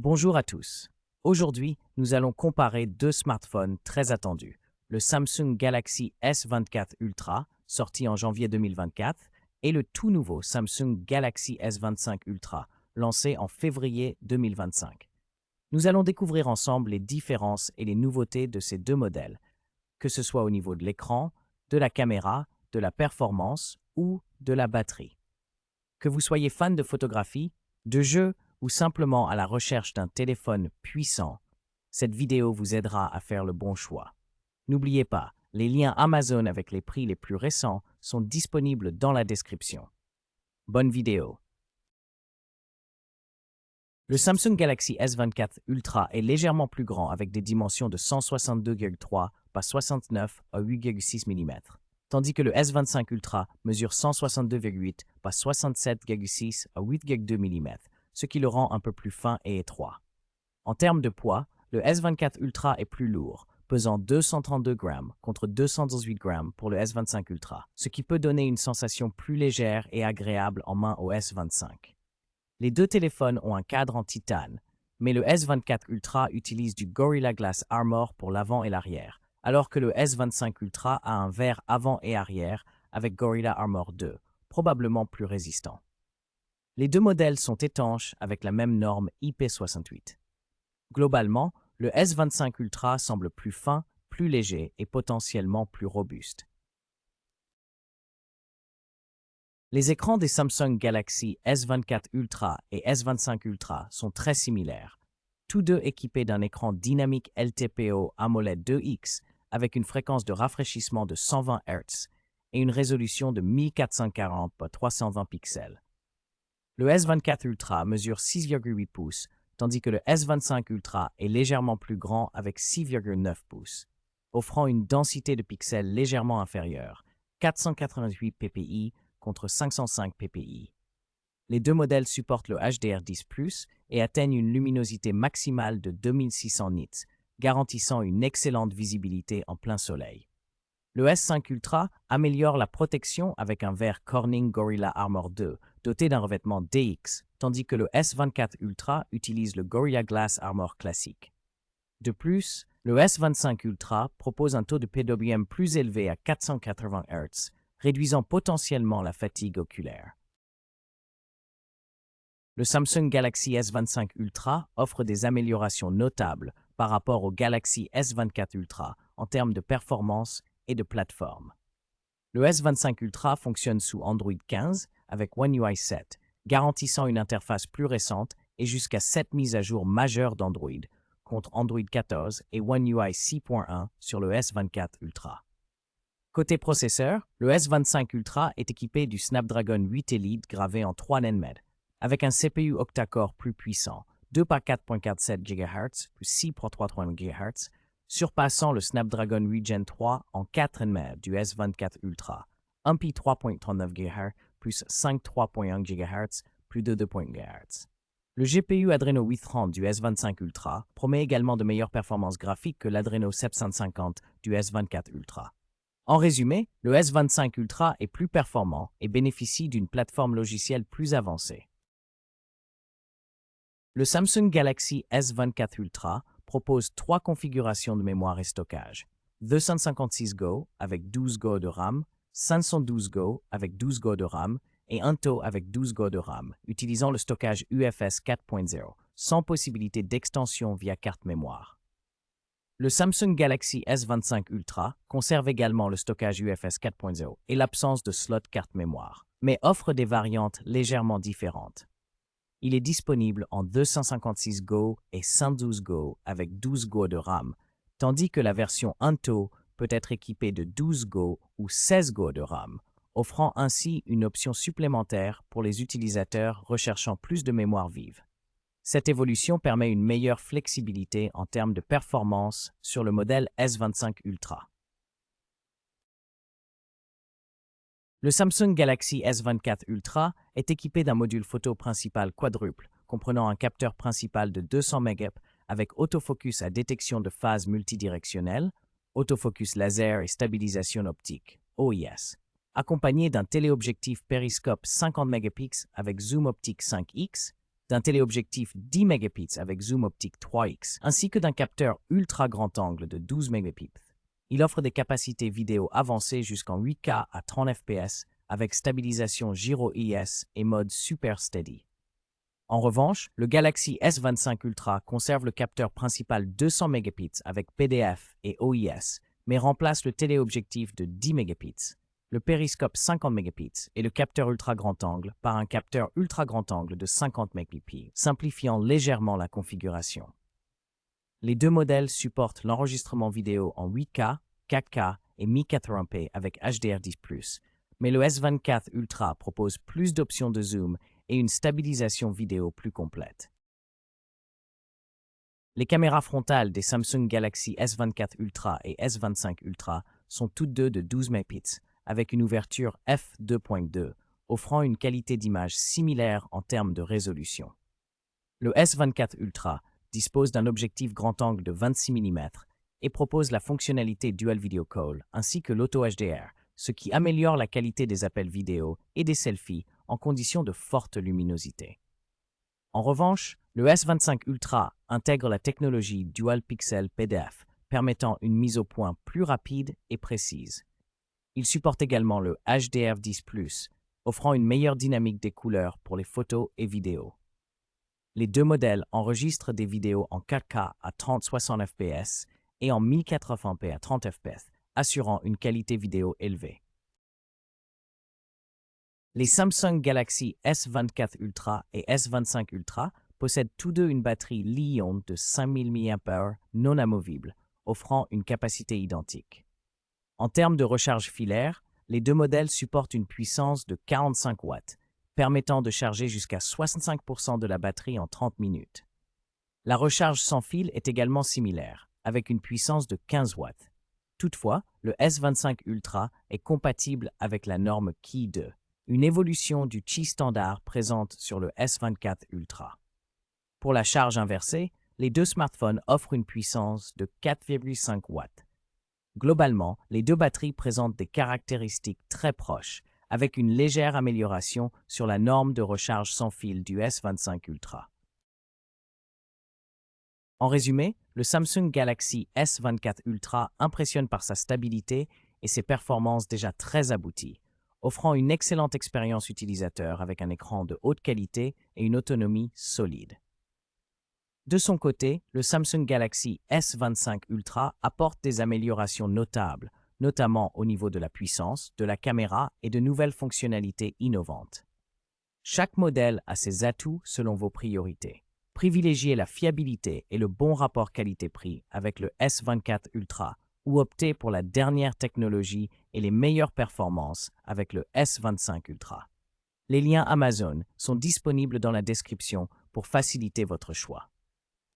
Bonjour à tous. Aujourd'hui, nous allons comparer deux smartphones très attendus, le Samsung Galaxy S24 Ultra, sorti en janvier 2024, et le tout nouveau Samsung Galaxy S25 Ultra, lancé en février 2025. Nous allons découvrir ensemble les différences et les nouveautés de ces deux modèles, que ce soit au niveau de l'écran, de la caméra, de la performance ou de la batterie. Que vous soyez fan de photographie, de jeux ou simplement à la recherche d'un téléphone puissant, cette vidéo vous aidera à faire le bon choix. N'oubliez pas, les liens Amazon avec les prix les plus récents sont disponibles dans la description. Bonne vidéo. Le Samsung Galaxy S24 Ultra est légèrement plus grand avec des dimensions de 162,3 par 69 à 8,6 mm, tandis que le S25 Ultra mesure 162,8 par 67,6 à 8,2 mm, ce qui le rend un peu plus fin et étroit. En termes de poids, le S24 Ultra est plus lourd, pesant 232 grammes contre 218 grammes pour le S25 Ultra, ce qui peut donner une sensation plus légère et agréable en main au S25. Les deux téléphones ont un cadre en titane, mais le S24 Ultra utilise du Gorilla Glass Armor pour l'avant et l'arrière, alors que le S25 Ultra a un verre avant et arrière avec Gorilla Armor 2, probablement plus résistant. Les deux modèles sont étanches avec la même norme IP68. Globalement, le S25 Ultra semble plus fin, plus léger et potentiellement plus robuste. Les écrans des Samsung Galaxy S24 Ultra et S25 Ultra sont très similaires, tous deux équipés d'un écran dynamique LTPO AMOLED 2X avec une fréquence de rafraîchissement de 120 Hz et une résolution de 1440 par 320 pixels. Le S24 Ultra mesure 6,8 pouces, tandis que le S25 Ultra est légèrement plus grand avec 6,9 pouces, offrant une densité de pixels légèrement inférieure, 488 ppi contre 505 ppi. Les deux modèles supportent le HDR10+, et atteignent une luminosité maximale de 2600 nits, garantissant une excellente visibilité en plein soleil. Le S5 Ultra améliore la protection avec un verre Corning Gorilla Armor 2, doté d'un revêtement DX, tandis que le S24 Ultra utilise le Gorilla Glass Armor classique. De plus, le S25 Ultra propose un taux de PWM plus élevé à 480 Hz, réduisant potentiellement la fatigue oculaire. Le Samsung Galaxy S25 Ultra offre des améliorations notables par rapport au Galaxy S24 Ultra en termes de performance et de plateforme. Le S25 Ultra fonctionne sous Android 15 avec One UI 7, garantissant une interface plus récente et jusqu'à 7 mises à jour majeures d'Android, contre Android 14 et One UI 6.1 sur le S24 Ultra. Côté processeur, le S25 Ultra est équipé du Snapdragon 8 Elite gravé en 3 nm, avec un CPU octa-core plus puissant, 2 par 4.47 GHz plus 6 par 3.3 GHz, surpassant le Snapdragon 8 Gen 3 en 4 nm du S24 Ultra, 1 pi 3.39 GHz plus 5 3.1 GHz plus 2 2.1 GHz. Le GPU Adreno 830 du S25 Ultra promet également de meilleures performances graphiques que l'Adreno 750 du S24 Ultra. En résumé, le S25 Ultra est plus performant et bénéficie d'une plateforme logicielle plus avancée. Le Samsung Galaxy S24 Ultra propose 3 configurations de mémoire et stockage. 256 Go avec 12 Go de RAM, 512 Go avec 12 Go de RAM et Unto avec 12 Go de RAM, utilisant le stockage UFS 4.0, sans possibilité d'extension via carte mémoire. Le Samsung Galaxy S25 Ultra conserve également le stockage UFS 4.0 et l'absence de slot carte mémoire, mais offre des variantes légèrement différentes. Il est disponible en 256 Go et 112 Go avec 12 Go de RAM, tandis que la version Unto peut être équipée de 12 Go ou 16 Go de RAM, offrant ainsi une option supplémentaire pour les utilisateurs recherchant plus de mémoire vive. Cette évolution permet une meilleure flexibilité en termes de performance sur le modèle S25 Ultra. Le Samsung Galaxy S24 Ultra est équipé d'un module photo principal quadruple, comprenant un capteur principal de 200 mégapixels avec autofocus à détection de phase multidirectionnelle, autofocus laser et stabilisation optique, OIS, accompagné d'un téléobjectif périscope 50 mégapixels avec zoom optique 5x, d'un téléobjectif 10 mégapixels avec zoom optique 3x, ainsi que d'un capteur ultra grand angle de 12 mégapixels. Il offre des capacités vidéo avancées jusqu'en 8K à 30 fps avec stabilisation gyro-IS et mode Super Steady. En revanche, le Galaxy S25 Ultra conserve le capteur principal 200 mégapixels avec PDF et OIS, mais remplace le téléobjectif de 10 mégapixels, le périscope 50 mégapixels et le capteur ultra grand angle par un capteur ultra grand angle de 50 mégapixels, simplifiant légèrement la configuration. Les deux modèles supportent l'enregistrement vidéo en 8K, 4K et 1080p avec HDR10+, mais le S24 Ultra propose plus d'options de zoom et une stabilisation vidéo plus complète. Les caméras frontales des Samsung Galaxy S24 Ultra et S25 Ultra sont toutes deux de 12 mégapixels, avec une ouverture f2.2, offrant une qualité d'image similaire en termes de résolution. Le S24 Ultra dispose d'un objectif grand angle de 26 mm et propose la fonctionnalité Dual Video Call ainsi que l'Auto HDR, ce qui améliore la qualité des appels vidéo et des selfies en conditions de forte luminosité. En revanche, le S25 Ultra intègre la technologie Dual Pixel PDF, permettant une mise au point plus rapide et précise. Il supporte également le HDR10+, offrant une meilleure dynamique des couleurs pour les photos et vidéos. Les deux modèles enregistrent des vidéos en 4K à 30-60 fps et en 1080p à 30 fps, assurant une qualité vidéo élevée. Les Samsung Galaxy S24 Ultra et S25 Ultra possèdent tous deux une batterie Li-ion de 5000 mAh non amovible, offrant une capacité identique. En termes de recharge filaire, les deux modèles supportent une puissance de 45 watts, permettant de charger jusqu'à 65% de la batterie en 30 minutes. La recharge sans fil est également similaire, avec une puissance de 15 watts. Toutefois, le S25 Ultra est compatible avec la norme Qi 2, une évolution du Qi standard présente sur le S24 Ultra. Pour la charge inversée, les deux smartphones offrent une puissance de 4,5 watts. Globalement, les deux batteries présentent des caractéristiques très proches, avec une légère amélioration sur la norme de recharge sans fil du S25 Ultra. En résumé, le Samsung Galaxy S24 Ultra impressionne par sa stabilité et ses performances déjà très abouties, offrant une excellente expérience utilisateur avec un écran de haute qualité et une autonomie solide. De son côté, le Samsung Galaxy S25 Ultra apporte des améliorations notables, notamment au niveau de la puissance, de la caméra et de nouvelles fonctionnalités innovantes. Chaque modèle a ses atouts selon vos priorités. Privilégiez la fiabilité et le bon rapport qualité-prix avec le S24 Ultra ou optez pour la dernière technologie et les meilleures performances avec le S25 Ultra. Les liens Amazon sont disponibles dans la description pour faciliter votre choix.